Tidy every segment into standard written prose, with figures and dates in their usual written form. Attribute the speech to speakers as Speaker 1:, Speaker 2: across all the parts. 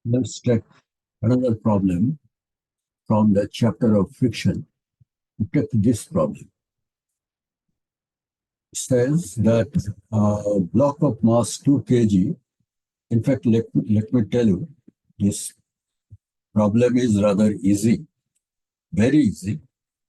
Speaker 1: Let's take another problem from the chapter of friction. Take this problem. It says that a block of mass 2 kg. In fact, let me tell you, this problem is rather easy, very easy,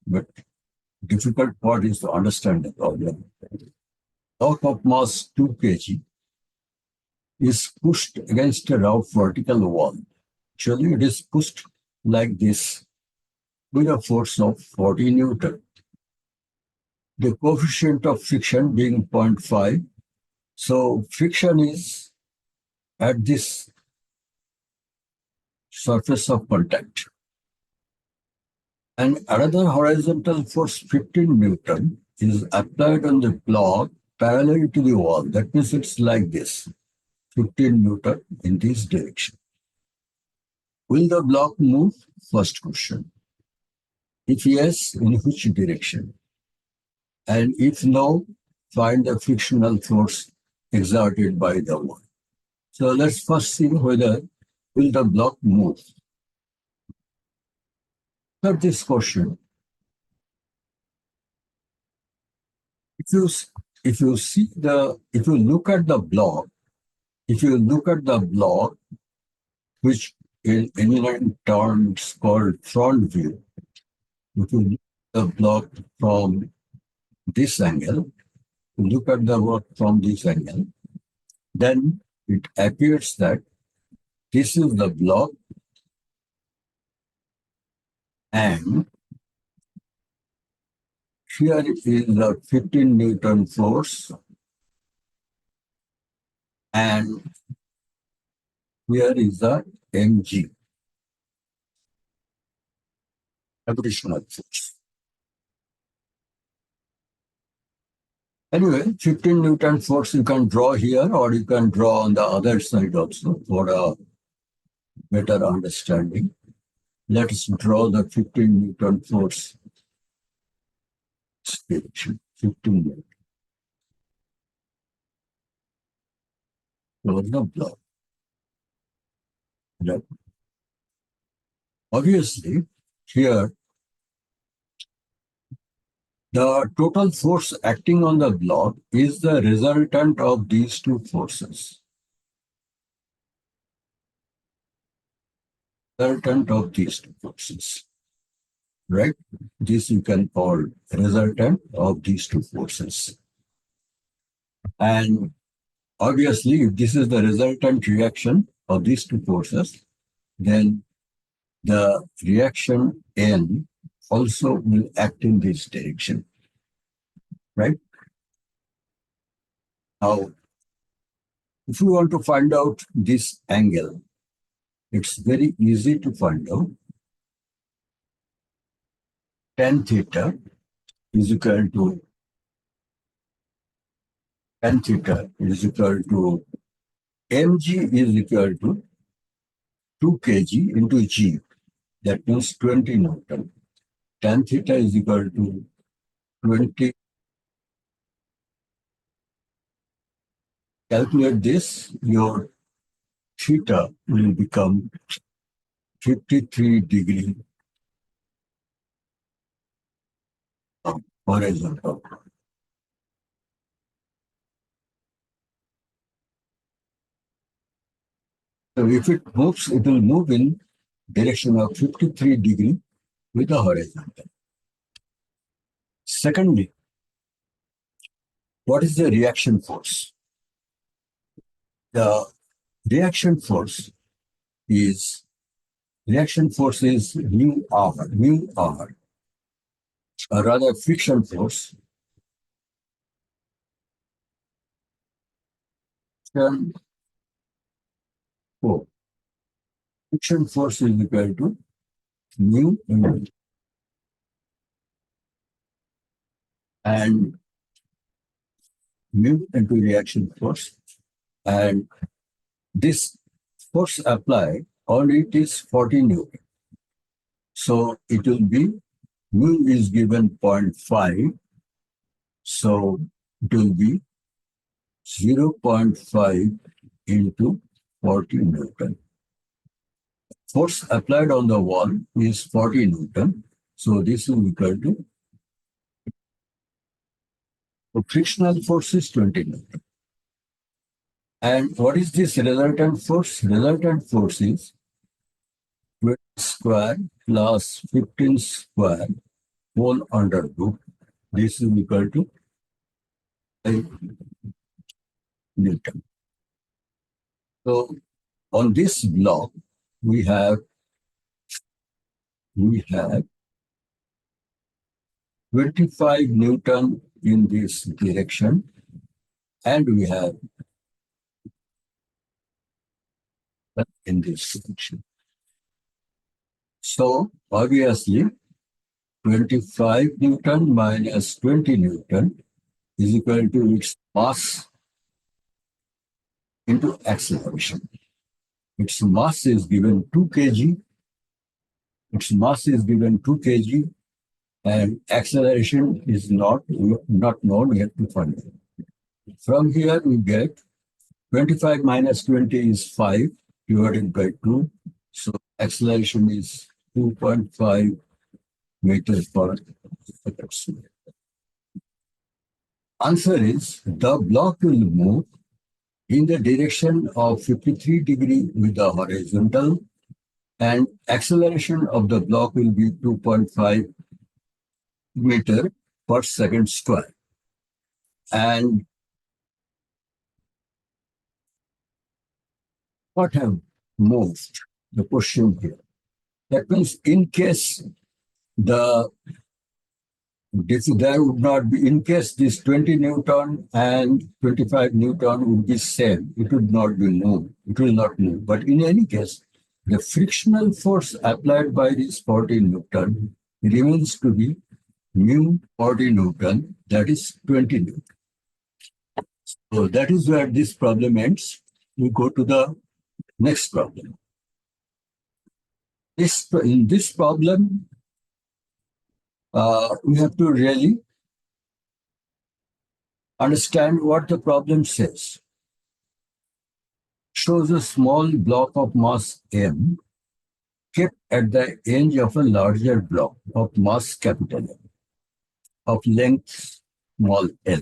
Speaker 1: but difficult part is to understand the problem. Block of mass 2 kg is pushed against a rough vertical wall. Actually, it is pushed like this with a force of 40 Newton. The coefficient of friction being 0.5. So friction is at this surface of contact. And another horizontal force, 15 Newton, is applied on the block parallel to the wall. That means it's like this, 15 Newton in this direction. Will the block move? First question. If yes, in which direction? And if no, find the frictional force exerted by the wall. So let's first see whether will the block move. For this question, if you look at the block, which in engineering terms called front view, if you look at the block from this angle, then it appears that this is the block and here is the 15 Newton force and here is the mg, gravitational force. Anyway, 15 Newton force you can draw here or you can draw on the other side also for a better understanding. Let's draw the 15 Newton force. 15 Newton. So the block. Right. Obviously, here the total force acting on the block is the resultant of these two forces. Right? This you can call resultant of these two forces. And obviously, if this is the resultant reaction of these two forces, then the reaction N also will act in this direction. Right? Now, if you want to find out this angle, it's very easy to find out. Tan theta is equal to mg is equal to 2 kg into g. That means 20 Newton. Tan theta is equal to 20. Calculate this, your theta will become 53 degree horizontal. So if it moves, it will move in direction of 53 degree with the horizontal. Secondly, what is the reaction force? The reaction force is mu r, or rather friction force. Friction force is equal to mu and mu into reaction force, and this force applied on it is 40 Newton. So it will be mu is given 0.5, so it will be 0.5 into 40 Newton. force applied on the wall is 40 Newton. So this is equal to the frictional force is 20 Newton. And what is this resultant force? Resultant force is 20 square plus 15 square whole under root. This is equal to 5 Newton. So on this block, we have 25 Newton in this direction, and we have in this direction. So obviously, 25 Newton minus 20 Newton is equal to its mass into acceleration. Its mass is given 2 kg. Its mass is given 2 kg, and acceleration is not known. We have to find it. From here, we get 25 minus 20 is 5 divided by 2. So acceleration is 2.5 meters per second. Answer is the block will move in the direction of 53 degree with the horizontal, and acceleration of the block will be 2.5 meter per second square. And what have moved? The question here. That means in case there would not be, in case this 20 Newton and 25 Newton would be same, it would not be moved. It will not move. But in any case, the frictional force applied by this 40 Newton remains to be mu 40 Newton, that is 20 Newton. So that is where this problem ends. We go to the next problem. In this problem, we have to really understand what the problem says. Shows a small block of mass m kept at the edge of a larger block of mass capital M, of length small l.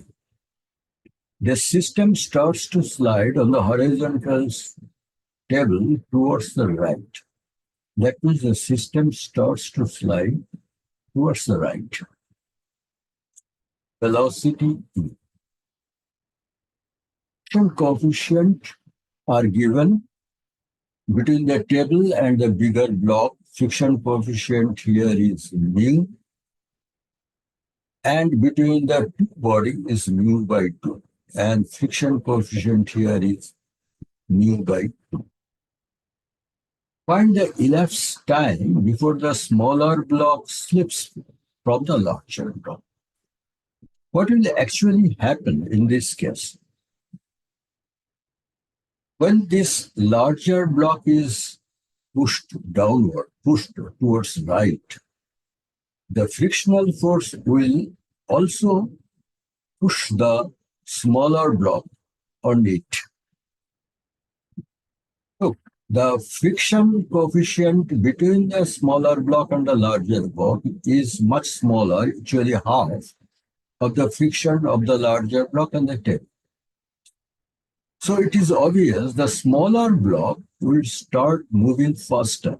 Speaker 1: The system starts to slide on the horizontal table towards the right. That means the system starts to slide towards the right. Velocity E. Friction coefficient are given between the table and the bigger block. Friction coefficient here is mu, and between the two bodies is mu by 2. And friction coefficient here is mu by 2. Find the elapsed time before the smaller block slips from the larger block. What will actually happen in this case? When this larger block is pushed downward, pushed towards right, the frictional force will also push the smaller block on it. So the friction coefficient between the smaller block and the larger block is much smaller, actually half of the friction of the larger block and the table. So it is obvious the smaller block will start moving faster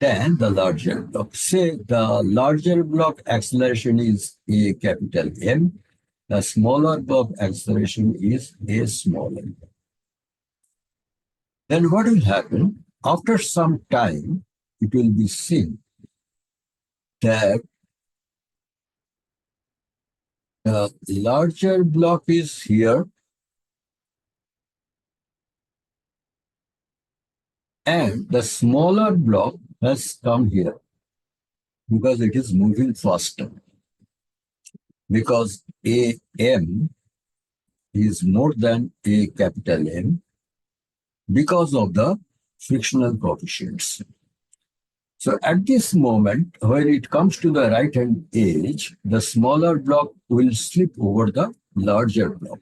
Speaker 1: than the larger block. Say the larger block acceleration is A capital M, the smaller block acceleration is A small m. Then what will happen? After some time, it will be seen that the larger block is here and the smaller block has come here because it is moving faster. Because AM is more than A capital M because of the frictional coefficients. So at this moment, when it comes to the right-hand edge, the smaller block will slip over the larger block.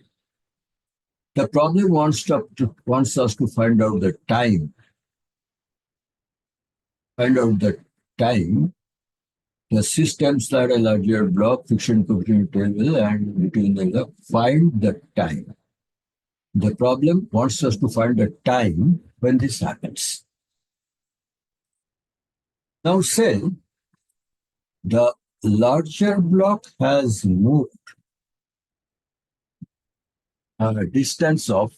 Speaker 1: The problem wants us to find out the time. Find out the time. The system slide a larger block, friction coefficient table, and between the find the time. The problem wants us to find the time when this happens. Now say the larger block has moved a distance of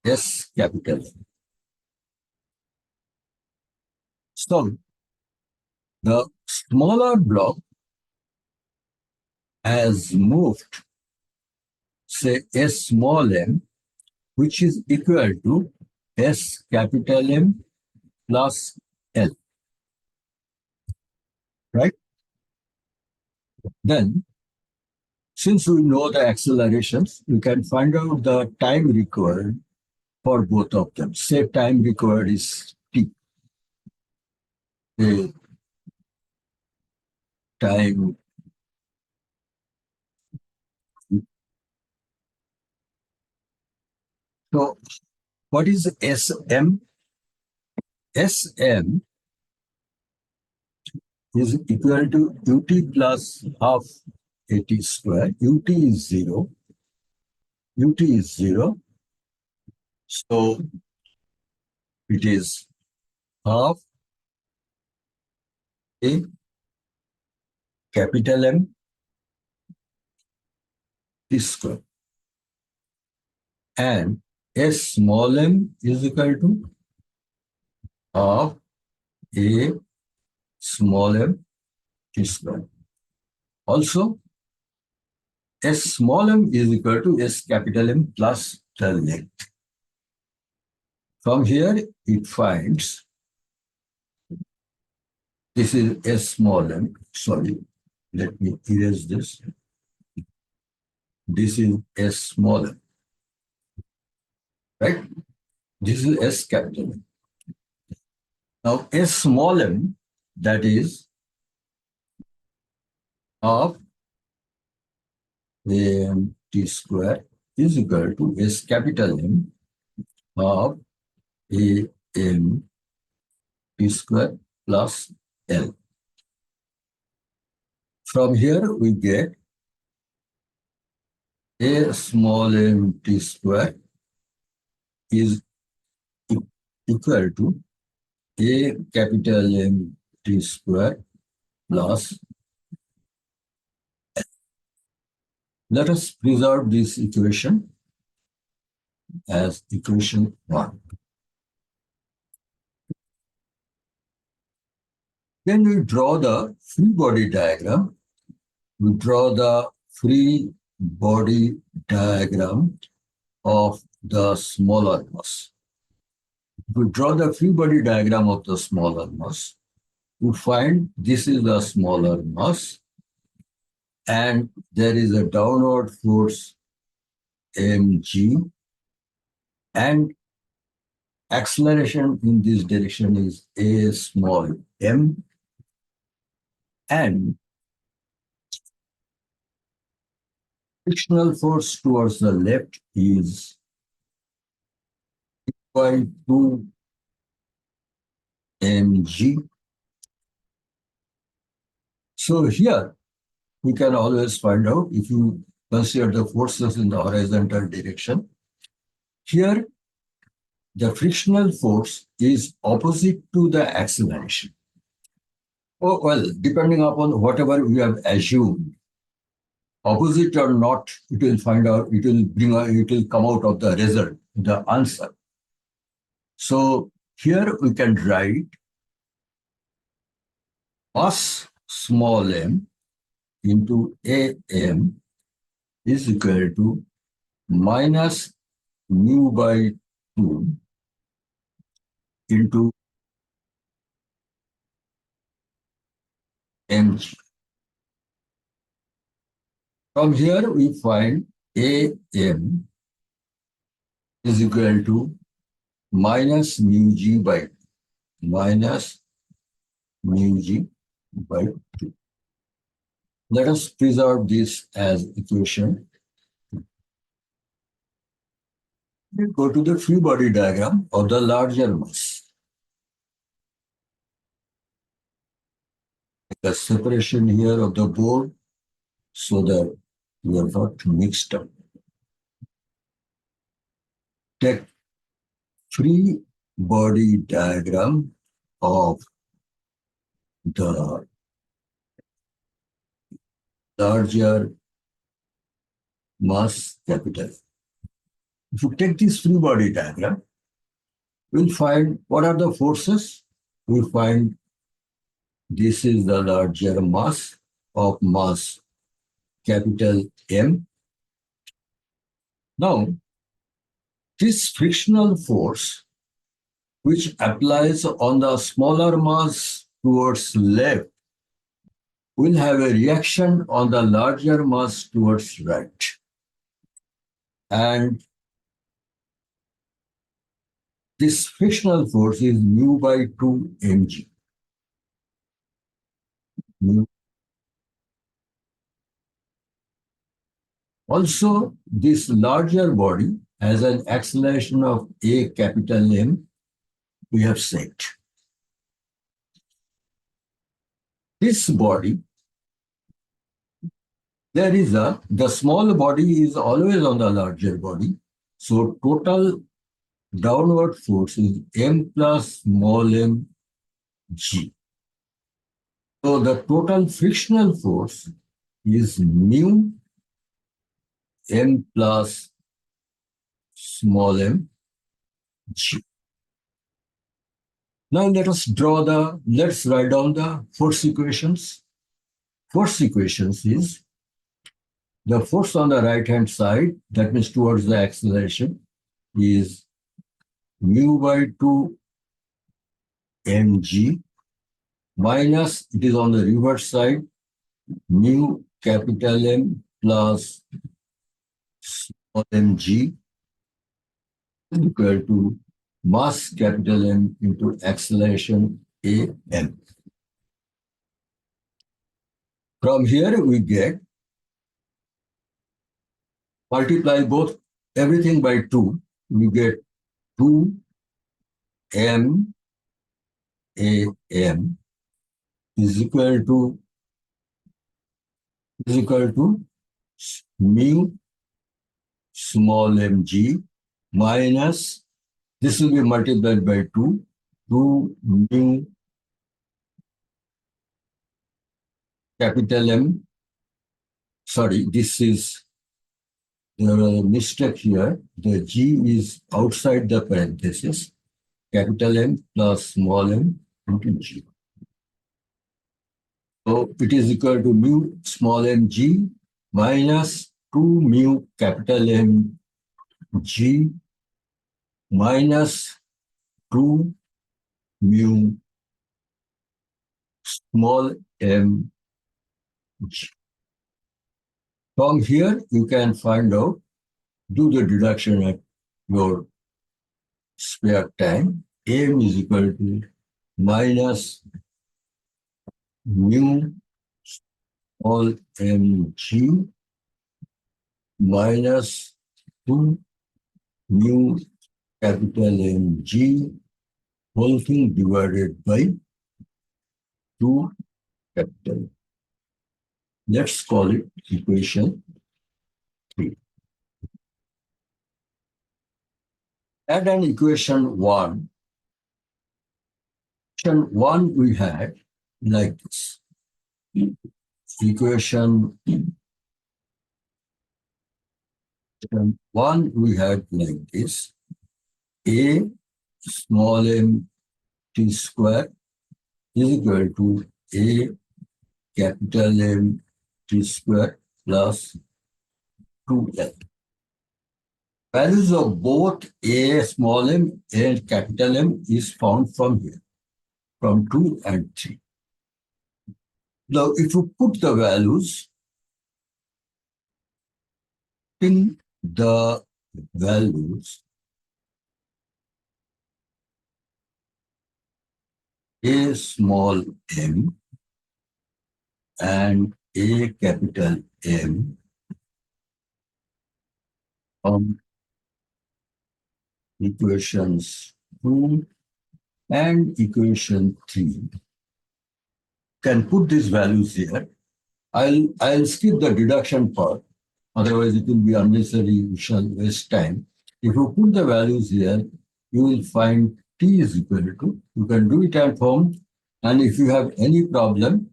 Speaker 1: S capital. So the smaller block has moved, say, S small m, which is equal to S capital M plus L, right? Then, since we know the accelerations, we can find out the time required for both of them. Say time required is t. The time. So what is Sm? Sm is equal to ut plus half at square. Ut is 0. Ut is 0. So it is half a capital M t square. And S small m is equal to half a small m t square. Also, S small m is equal to S capital M plus the length. From here, it finds this is S small m. Sorry, let me erase this. This is S small m, right? This is S capital M. Now, S small m, that is half am t square is equal to S capital M half a m t square plus L. From here, we get a small m t square is equal to a capital M t square plus. Let us preserve this equation as equation 1. Then we draw the free body diagram. We draw the free body diagram of the smaller mass. If we draw the free body diagram of the smaller mass, we find this is the smaller mass and there is a downward force mg and acceleration in this direction is a small m and frictional force towards the left is equal to mg. So here we can always find out if you consider the forces in the horizontal direction. Here the frictional force is opposite to the acceleration. Oh, well, depending upon whatever we have assumed, opposite or not, it will find out, it will come out of the result, the answer. So here we can write mass small m into am is equal to minus mu by 2 into mg. From here we find am is equal to minus mu g by 2. Let us preserve this as equation We go to the free body diagram of the larger mass. The separation here of the board so that we are not mixed up. Take free body diagram of the larger mass capital. If you take this free body diagram, we'll find what are the forces. We find this is the larger mass of mass capital M. Now, this frictional force which applies on the smaller mass towards left will have a reaction on the larger mass towards right. And this frictional force is mu by 2 mg. Mu. Also, this larger body has an acceleration of A capital M, we have said. This body, the small body is always on the larger body. So total downward force is M plus small m g. So the total frictional force is mu m plus small m g. Now let's write down the force equations. Force equations is the force on the right hand side, that means towards the acceleration, is mu by 2 mg minus, it is on the reverse side, mu capital M plus small mg is equal to mass capital M into acceleration am. From here we get, multiply both everything by 2, we get 2 m am is equal to mu small mg minus, this will be multiplied by 2 mu capital M. Sorry, this is the mistake here. The G is outside the parenthesis. Capital M plus small m into G. So it is equal to mu small m G minus 2 mu capital M G minus 2 mu small m G. From here, you can find out, do the deduction at your spare time. M is equal to minus mu small mg minus 2 mu capital MG whole thing divided by 2 capital. Let's call it equation 3. Add an equation 1. Equation 1 we had like this. Equation 1 we had like this. A small m t square is equal to A capital M t square plus 2L. Values of both A small m and capital M is found from here, from 2 and 3. Now, if you put the values in the values, A small m and A capital M, equations 2 and equation 3. Can put these values here. I'll skip the deduction part, otherwise it will be unnecessary, we shall waste time. If you put the values here, you will find t is equal to, you can do it at home, and if you have any problem,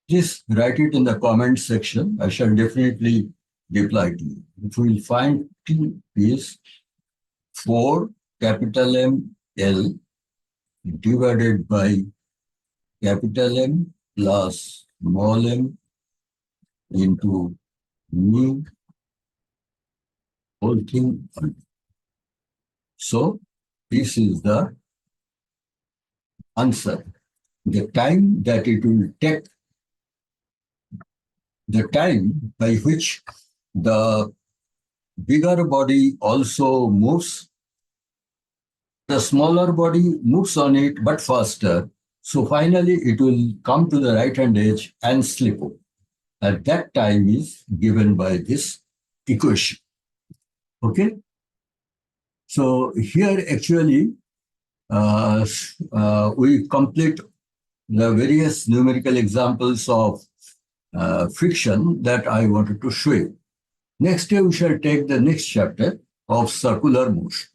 Speaker 1: just write it in the comment section. I shall definitely reply to you. If we will find t is 4 capital M L divided by capital M plus small m into mu whole thing. So this is the answer. The time that it will take, the time by which the bigger body also moves, the smaller body moves on it but faster. So finally it will come to the right hand edge and slip over. At that time is given by this equation. Okay? So here actually we complete the various numerical examples of friction that I wanted to show you. Next year we shall take the next chapter of circular motion.